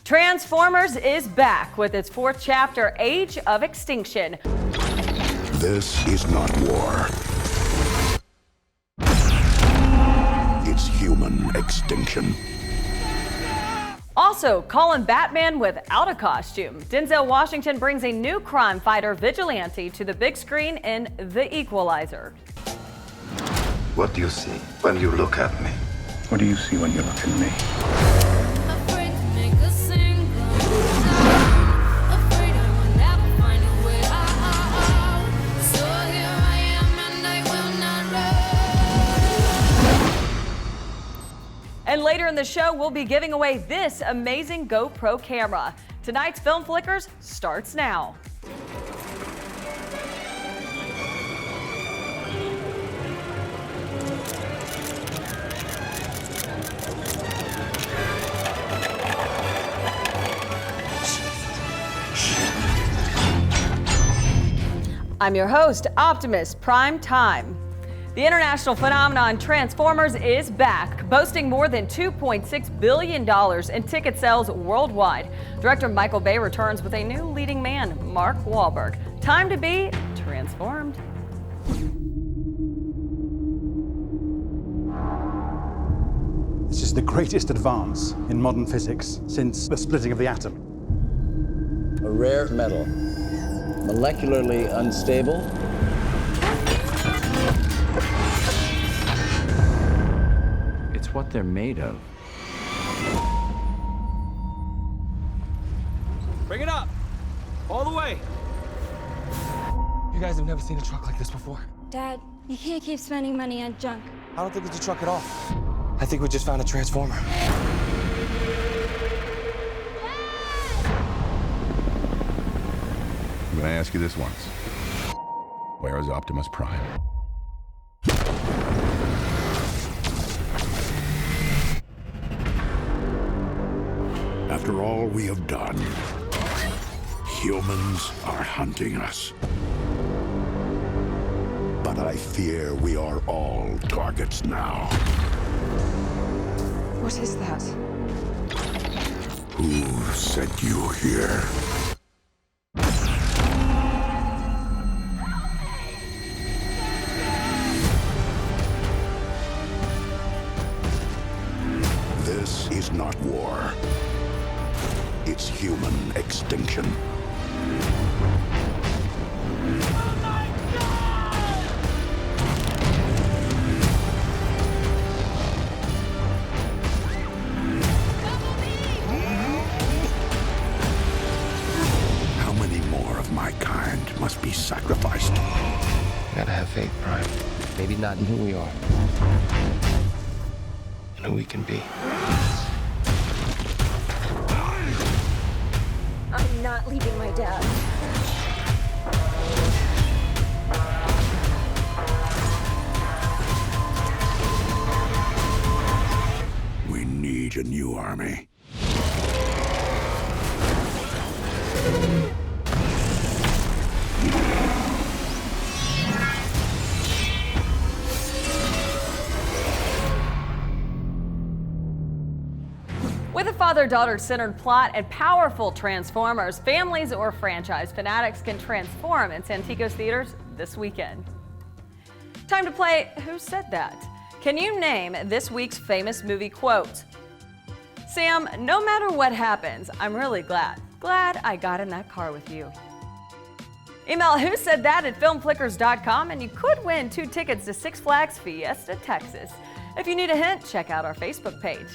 Transformers is back with its fourth chapter, Age of Extinction. This is not war. It's human extinction. Also, calling Batman without a costume. Denzel Washington brings a new crime fighter vigilante to the big screen in The Equalizer. What do you see when you look at me? What do you see when you look at me? And later in the show, we'll be giving away this amazing GoPro camera. Tonight's Film Flickers starts now. I'm your host, Optimus Prime Time. The international phenomenon Transformers is back, boasting more than $2.6 billion in ticket sales worldwide. Director Michael Bay returns with a new leading man, Mark Wahlberg. Time to be transformed. This is the greatest advance in modern physics since the splitting of the atom. A rare metal, molecularly unstable. It's what they're made of. Bring it up! All the way! You guys have never seen a truck like this before. Dad, you can't keep spending money on junk. I don't think it's a truck at all. I think we just found a transformer. I'm gonna ask you this once. Where is Optimus Prime? After all we have done, humans are hunting us. But I fear we are all targets now. What is that? Who sent you here? This is not war. It's human extinction. How many more of my kind must be sacrificed? You gotta have faith, Prime. Maybe not in who we are, and who we can be. I'm not leaving my dad. We need a new army. With a father-daughter centered plot and powerful Transformers, families or franchise fanatics can transform in Santikos theaters this weekend. Time to play Who Said That? Can you name this week's famous movie quote? Sam, no matter what happens, I'm really glad I got in that car with you. Email Who Said That at filmflickers.com and you could win 2 tickets to Six Flags Fiesta, Texas. If you need a hint, check out our Facebook page.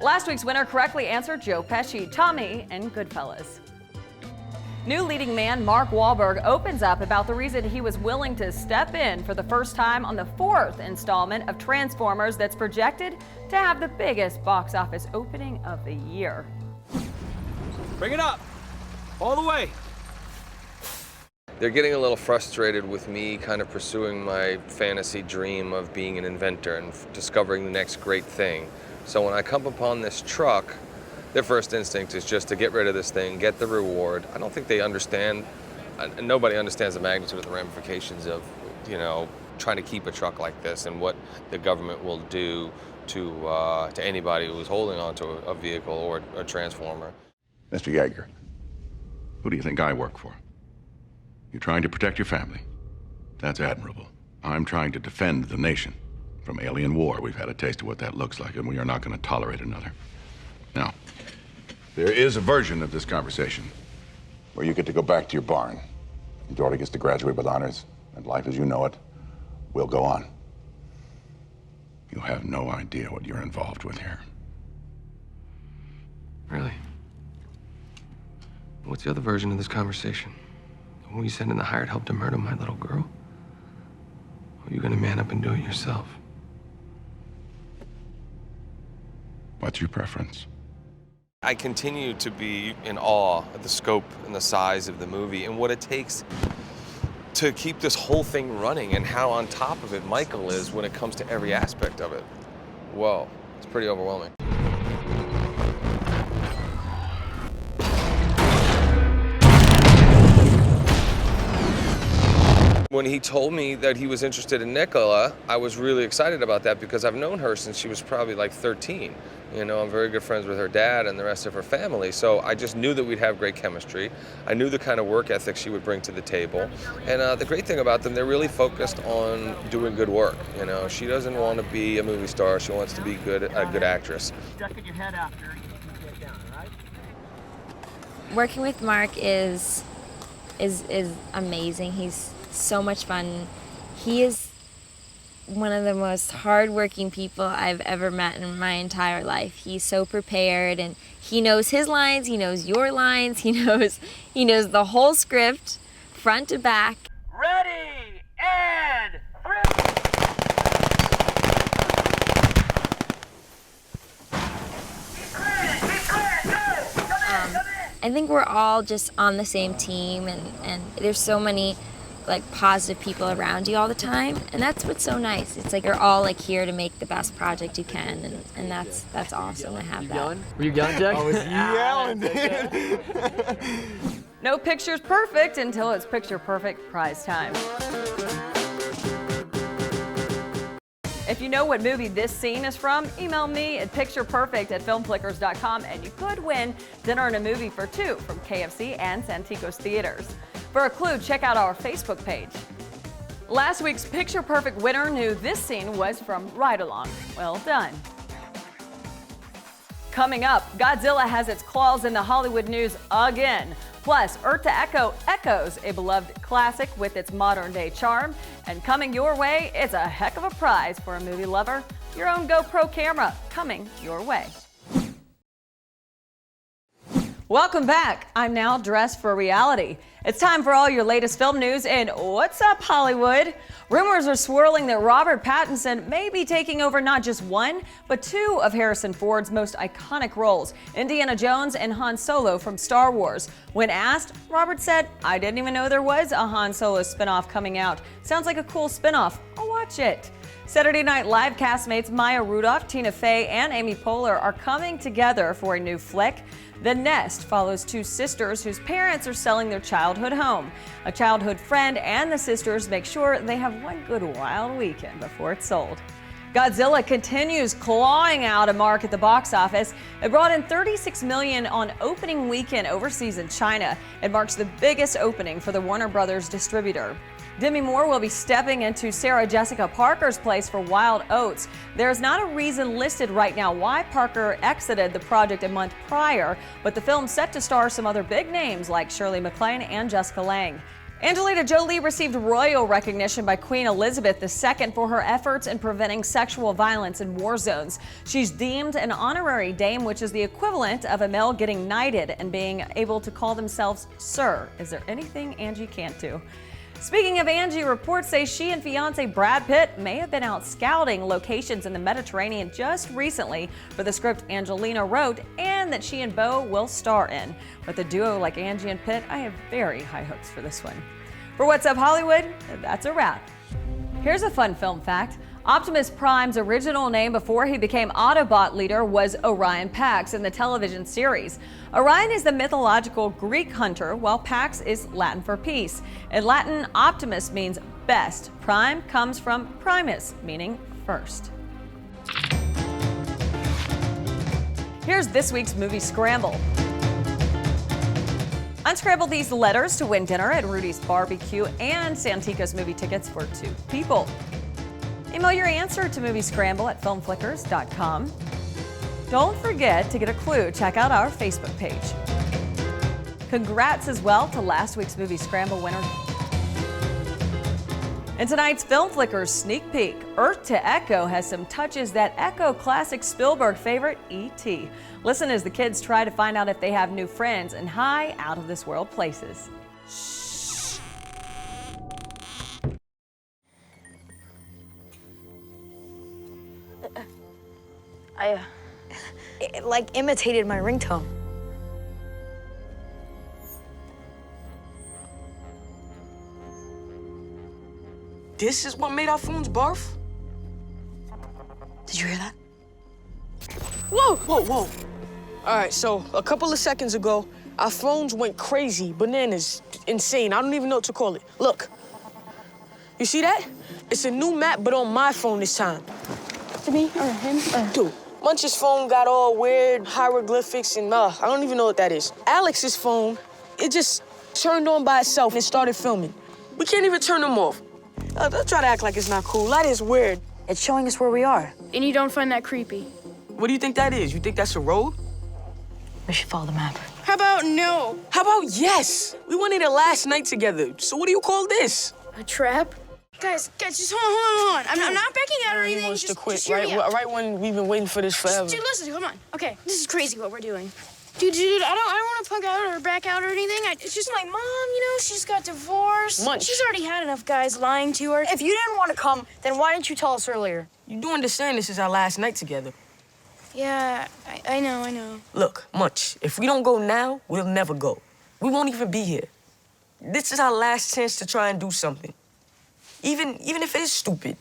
Last week's winner correctly answered Joe Pesci, Tommy, and Goodfellas. New leading man Mark Wahlberg opens up about the reason he was willing to step in for the first time on the 4th installment of Transformers that's projected to have the biggest box office opening of the year. Bring it up! All the way! They're getting a little frustrated with me kind of pursuing my fantasy dream of being an inventor and discovering the next great thing. So when I come upon this truck, their first instinct is just to get rid of this thing, get the reward. I don't think they understand, nobody understands the magnitude of the ramifications of, trying to keep a truck like this and what the government will do to anybody who was holding onto a vehicle or a transformer. Mr. Yeager, who do you think I work for? You're trying to protect your family. That's admirable. I'm trying to defend the nation from alien war. We've had a taste of what that looks like, and we are not going to tolerate another. Now, there is a version of this conversation where you get to go back to your barn. Your daughter gets to graduate with honors, and life as you know it will go on. You have no idea what you're involved with here. Really? What's the other version of this conversation? The one you sent in the hired help to murder my little girl? Or are you gonna man up and do it yourself? What's your preference? I continue to be in awe at the scope and the size of the movie and what it takes to keep this whole thing running and how on top of it Michael is when it comes to every aspect of it. Whoa, it's pretty overwhelming. When he told me that he was interested in Nicola, I was really excited about that because I've known her since she was probably like 13. You know, I'm very good friends with her dad and the rest of her family, so I just knew that we'd have great chemistry. I knew the kind of work ethic she would bring to the table. And the great thing about them, they're really focused on doing good work. You know, she doesn't want to be a movie star, she wants to be a good actress. Ducking your head after you get down, right? Working with Mark is amazing. He's so much fun. He is one of the most hardworking people I've ever met in my entire life. He's so prepared, and he knows his lines, he knows your lines, he knows the whole script, front to back. Ready, and I think we're all just on the same team, and there's so many like positive people around you all the time, and that's what's so nice. It's like you're all like here to make the best project you can, and that's awesome to have that. were you yelling, Jack? I was yelling, dude. No picture's perfect until it's picture perfect prize time. If you know what movie this scene is from, email me at pictureperfect@filmflickers.com and you could win dinner and a movie for two from KFC and Santikos Theaters. For a clue, check out our Facebook page. Last week's Picture Perfect winner knew this scene was from Ride Along. Well done. Coming up, Godzilla has its claws in the Hollywood news again. Plus, Earth to Echo echoes a beloved classic with its modern-day charm. And coming your way, it's a heck of a prize for a movie lover. Your own GoPro camera coming your way. Welcome back. I'm now dressed for reality. It's time for all your latest film news and What's Up Hollywood? Rumors are swirling that Robert Pattinson may be taking over not just one, but two of Harrison Ford's most iconic roles, Indiana Jones and Han Solo from Star Wars. When asked, Robert said, "I didn't even know there was a Han Solo spinoff coming out. Sounds like a cool spinoff. I'll watch it." Saturday Night Live castmates Maya Rudolph, Tina Fey, and Amy Poehler are coming together for a new flick. The Nest follows two sisters whose parents are selling their childhood home. A childhood friend and the sisters make sure they have one good wild weekend before it's sold. Godzilla continues clawing out a mark at the box office. It brought in $36 million on opening weekend overseas in China. It marks the biggest opening for the Warner Brothers distributor. Demi Moore will be stepping into Sarah Jessica Parker's place for Wild Oats. There's not a reason listed right now why Parker exited the project a month prior, but the film's set to star some other big names like Shirley MacLaine and Jessica Lange. Angelina Jolie received royal recognition by Queen Elizabeth II for her efforts in preventing sexual violence in war zones. She's deemed an honorary dame, which is the equivalent of a male getting knighted and being able to call themselves Sir. Is there anything Angie can't do? Speaking of Angie, reports say she and fiancé Brad Pitt may have been out scouting locations in the Mediterranean just recently for the script Angelina wrote and that she and Beau will star in. With a duo like Angie and Pitt, I have very high hopes for this one. For What's Up Hollywood, that's a wrap. Here's a fun film fact. Optimus Prime's original name before he became Autobot leader was Orion Pax in the television series. Orion is the mythological Greek hunter, while Pax is Latin for peace. In Latin, Optimus means best. Prime comes from primus, meaning first. Here's this week's Movie Scramble. Unscramble these letters to win dinner at Rudy's Barbecue and Santikos movie tickets for 2 people. Email your answer to moviescramble@filmflickers.com. Don't forget to get a clue. Check out our Facebook page. Congrats as well to last week's Movie Scramble winner. In tonight's Film Flickers sneak peek, Earth to Echo has some touches that echo classic Spielberg favorite E.T. Listen as the kids try to find out if they have new friends in high, out-of-this-world places. It like imitated my ringtone. This is what made our phones barf? Did you hear that? Whoa, whoa, whoa. All right, so a couple of seconds ago, our phones went crazy, bananas, insane. I don't even know what to call it. Look, you see that? It's a new map, but on my phone this time. To me or him? Dude, Munch's phone got all weird hieroglyphics and I don't even know what that is. Alex's phone, it just turned on by itself and started filming. We can't even turn them off. Don't try to act like it's not cool. That is weird. It's showing us where we are. And you don't find that creepy? What do you think that is? You think that's a road? We should follow the map. How about no? How about yes? We went here last night together. So what do you call this? A trap? Guys, just hold on. I'm not backing out or anything. He wants to quit, just hear me out. right when we've been waiting for this forever. Dude, listen, come on. Okay, this is crazy what we're doing. Dude, I don't want to punk out or back out or anything. It's just my mom, you know, she's got divorced. Munch. She's already had enough guys lying to her. If you didn't want to come, then why didn't you tell us earlier? You do understand this is our last night together. Yeah, I know. Look, Munch, if we don't go now, we'll never go. We won't even be here. This is our last chance to try and do something. Even if it is stupid.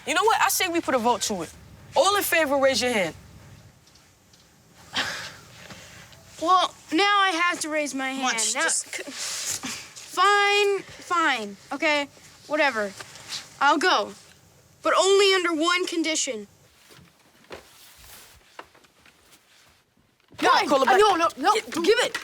You know what? I say we put a vote to it. All in favor, raise your hand. Well, now I have to raise my hand. Munch, Now, just... Fine, okay? Whatever. I'll go. But only under one condition. God, call it back. No, Give it.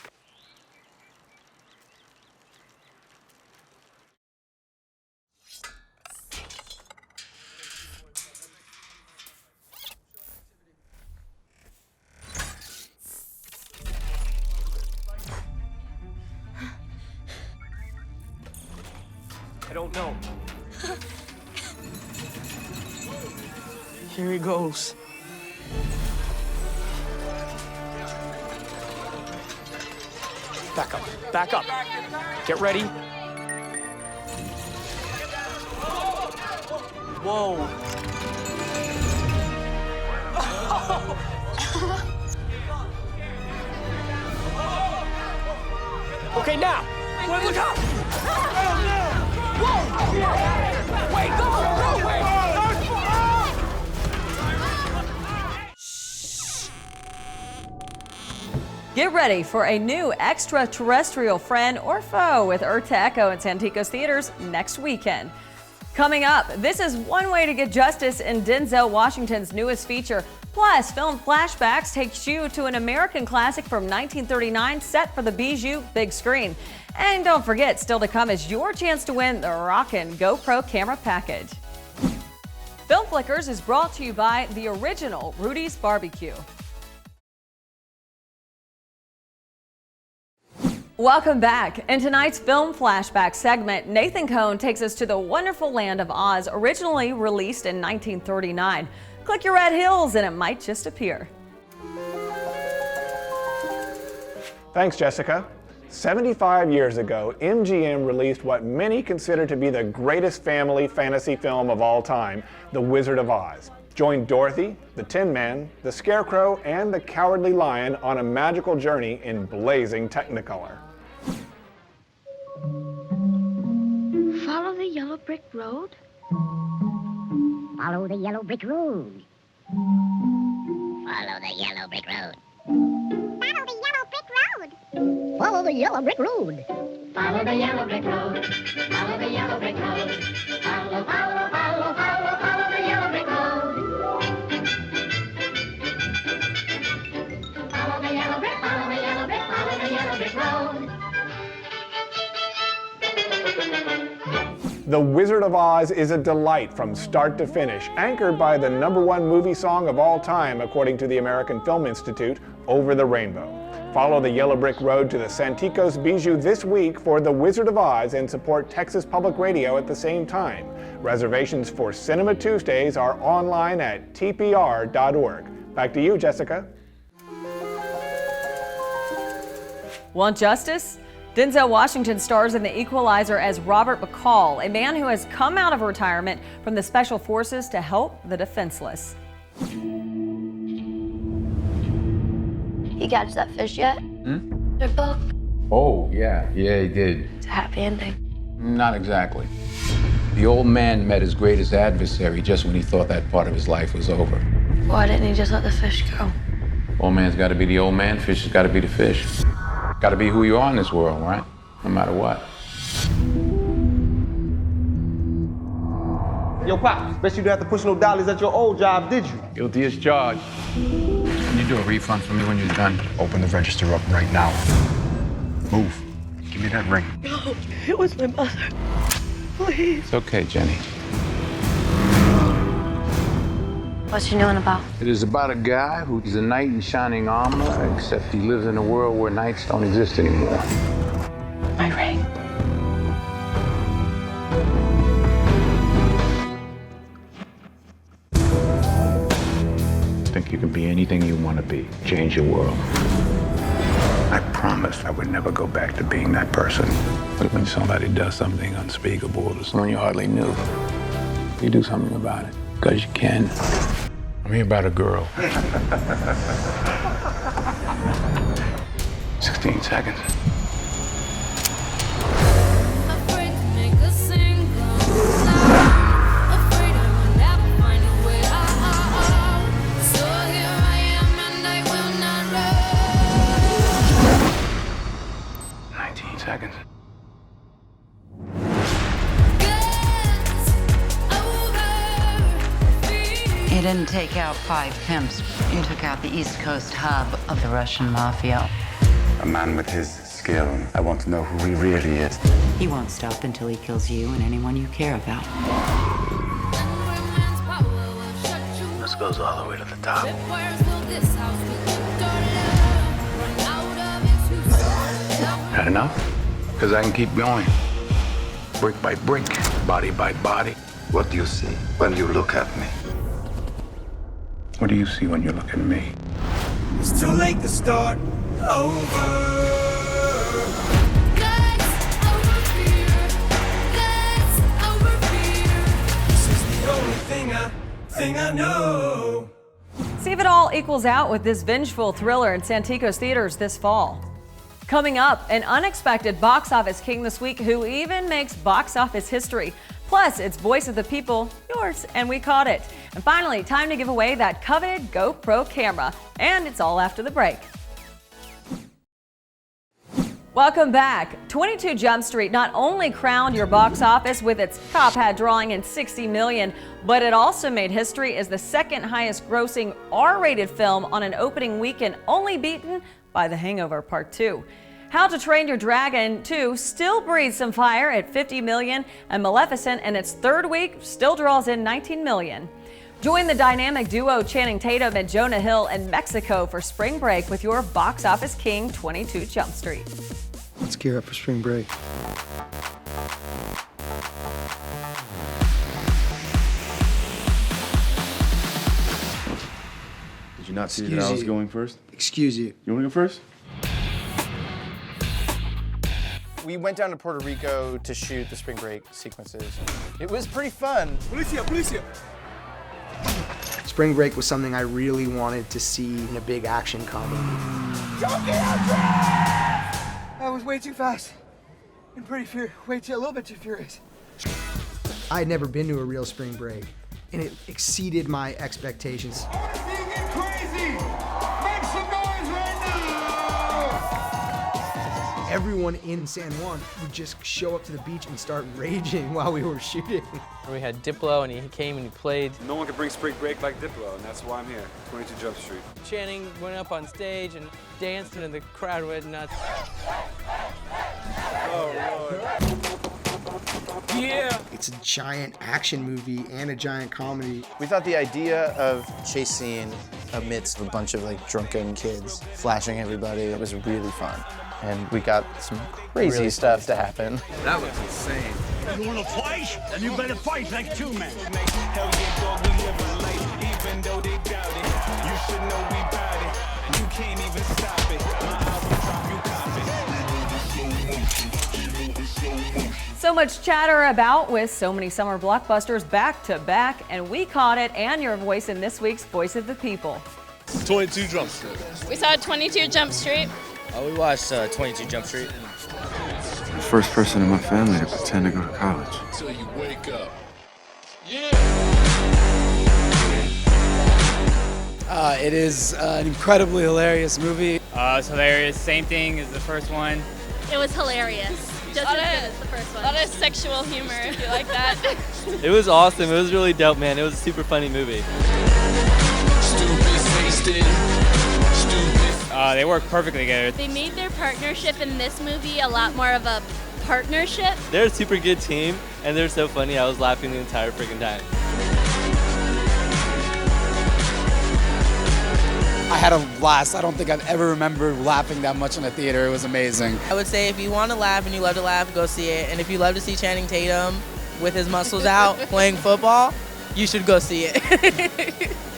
I don't know. Here he goes. Back up. Get ready. Whoa. Okay, now. Wait, look up. Whoa! Wait, go! Wait! Get ready for a new extraterrestrial friend or foe with Earth to Echo at Santikos Theaters next weekend. Coming up, this is one way to get justice in Denzel Washington's newest feature. Plus, Film Flashbacks takes you to an American classic from 1939 set for the Bijou big screen. And don't forget, still to come is your chance to win the Rockin' GoPro camera package. Film Flickers is brought to you by the original Rudy's Barbecue. Welcome back. In tonight's Film Flashback segment, Nathan Cohn takes us to the wonderful land of Oz, originally released in 1939. Click your red hills and it might just appear. Thanks, Jessica. 75 years ago, MGM released what many consider to be the greatest family fantasy film of all time, The Wizard of Oz. Join Dorothy, the Tin Man, the Scarecrow, and the Cowardly Lion on a magical journey in blazing Technicolor. Follow the yellow brick road? Follow the yellow brick road. Follow the yellow brick road. Follow the yellow brick road. Follow the yellow brick road. Follow the yellow brick road. Follow the yellow brick road. Follow, follow, follow, follow, follow the yellow brick road. The Wizard of Oz is a delight from start to finish, anchored by the #1 movie song of all time, according to the American Film Institute, Over the Rainbow. Follow the yellow brick road to the Santikos Bijou this week for The Wizard of Oz and support Texas Public Radio at the same time. Reservations for Cinema Tuesdays are online at tpr.org. Back to you, Jessica. Want justice? Denzel Washington stars in The Equalizer as Robert McCall, a man who has come out of retirement from the Special Forces to help the defenseless. He catch that fish yet? Their book. Oh, yeah, he did. It's a happy ending. Not exactly. The old man met his greatest adversary just when he thought that part of his life was over. Why didn't he just let the fish go? Old man's got to be the old man, fish has got to be the fish. Got to be who you are in this world, right? No matter what. Yo, Pops, bet you didn't have to push no dollies at your old job, did you? Guilty as charged. Can you do a refund for me when you're done? Open the register up right now. Move. Give me that ring. No, it was my mother. Please. It's okay, Jenny. What's she doing about? It is about a guy who's a knight in shining armor, except he lives in a world where knights don't exist anymore. My ring. Think you can be anything you want to be. Change your world. I promised I would never go back to being that person. But when somebody does something unspeakable to someone you hardly knew, you do something about it. Because you can. I'm here about a girl. 16 seconds. Seconds. You didn't take out 5 pimps. You took out the East Coast hub of the Russian mafia. A man with his skill. I want to know who he really is. He won't stop until he kills you and anyone you care about. This goes all the way to the top. Had enough? Because I can keep going. Brick by brick, body by body. What do you see when you look at me? What do you see when you look at me? It's too late to start over. This is the only thing I know. See if it all equals out with this vengeful thriller in Santikos theaters this fall. Coming up, an unexpected box office king this week who even makes box office history. Plus, it's Voice of the People, yours, and we caught it. And finally, time to give away that coveted GoPro camera. And it's all after the break. Welcome back. 22 Jump Street not only crowned your box office with its Cop Hat drawing in $60 million, but it also made history as the second highest grossing R-rated film on an opening weekend, only beaten by The Hangover Part 2. How to Train Your Dragon 2 still breathes some fire at $50 million, and Maleficent in its third week still draws in $19 million. Join the dynamic duo Channing Tatum and Jonah Hill in Mexico for spring break with your box office king, 22 Jump Street. Let's gear up for spring break. Did you not see that I was going first? Excuse you. You want to go first? We went down to Puerto Rico to shoot the spring break sequences. It was pretty fun. Policia, policia! Spring Break was something I really wanted to see in a big action comedy. I was way too fast and a little bit too furious. I had never been to a real spring break, and it exceeded my expectations. Everyone in San Juan would just show up to the beach and start raging while we were shooting. We had Diplo, and he came and he played. No one can bring spring break like Diplo, and that's why I'm here, 22 Jump Street. Channing went up on stage and danced, and the crowd went nuts. Oh, Lord. Yeah. It's a giant action movie and a giant comedy. We thought the idea of chase scene amidst a bunch of like drunken kids flashing everybody, it was really fun. And we got some crazy stuff to happen. That was insane. You wanna fight? Then you better fight like two men. Even though they doubt it, you should know we bout it. You can't even stop it. My album drop, you cop it. So much chatter about with so many summer blockbusters back to back, and we caught it and your voice in this week's Voice of the People. 22 Jump Street. We saw 22 Jump Street. We watched 22 Jump Street. The first person in my family to pretend to go to college. Until you wake up. It is an incredibly hilarious movie. It's hilarious. Same thing as the first one. It was hilarious. Just as good as the first one. A lot of sexual humor, if you like that. It was awesome. It was really dope, man. It was a super funny movie. They work perfectly together. They made their partnership in this movie a lot more of a partnership. They're a super good team, and they're so funny. I was laughing the entire freaking time. I had a blast. I don't think I've ever remembered laughing that much in a theater. It was amazing. I would say if you want to laugh and you love to laugh, go see it. And if you love to see Channing Tatum with his muscles out playing football, you should go see it.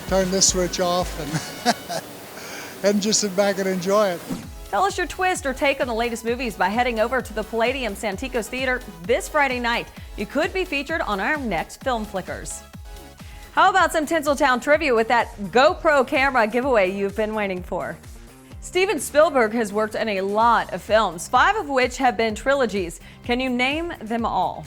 Turn this switch off and just sit back and enjoy it. Tell us your twist or take on the latest movies by heading over to the Palladium Santikos Theater this Friday night. You could be featured on our next Film Flickers. How about some Tinseltown trivia with that GoPro camera giveaway you've been waiting for? Steven Spielberg has worked in a lot of films, 5 of which have been trilogies. Can you name them all?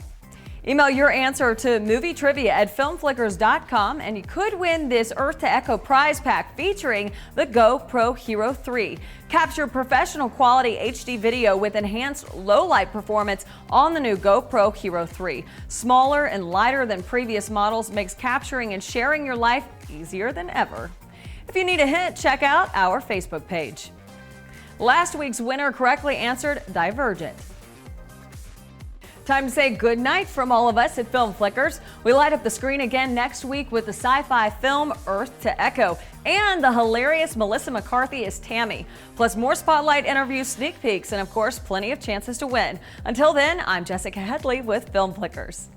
Email your answer to movietrivia@filmflickers.com and you could win this Earth to Echo prize pack featuring the GoPro Hero 3. Capture professional quality HD video with enhanced low light performance on the new GoPro Hero 3. Smaller and lighter than previous models makes capturing and sharing your life easier than ever. If you need a hint, check out our Facebook page. Last week's winner correctly answered Divergent. Time to say goodnight from all of us at Film Flickers. We light up the screen again next week with the sci-fi film Earth to Echo and the hilarious Melissa McCarthy as Tammy. Plus more spotlight interviews, sneak peeks, and of course, plenty of chances to win. Until then, I'm Jessica Headley with Film Flickers.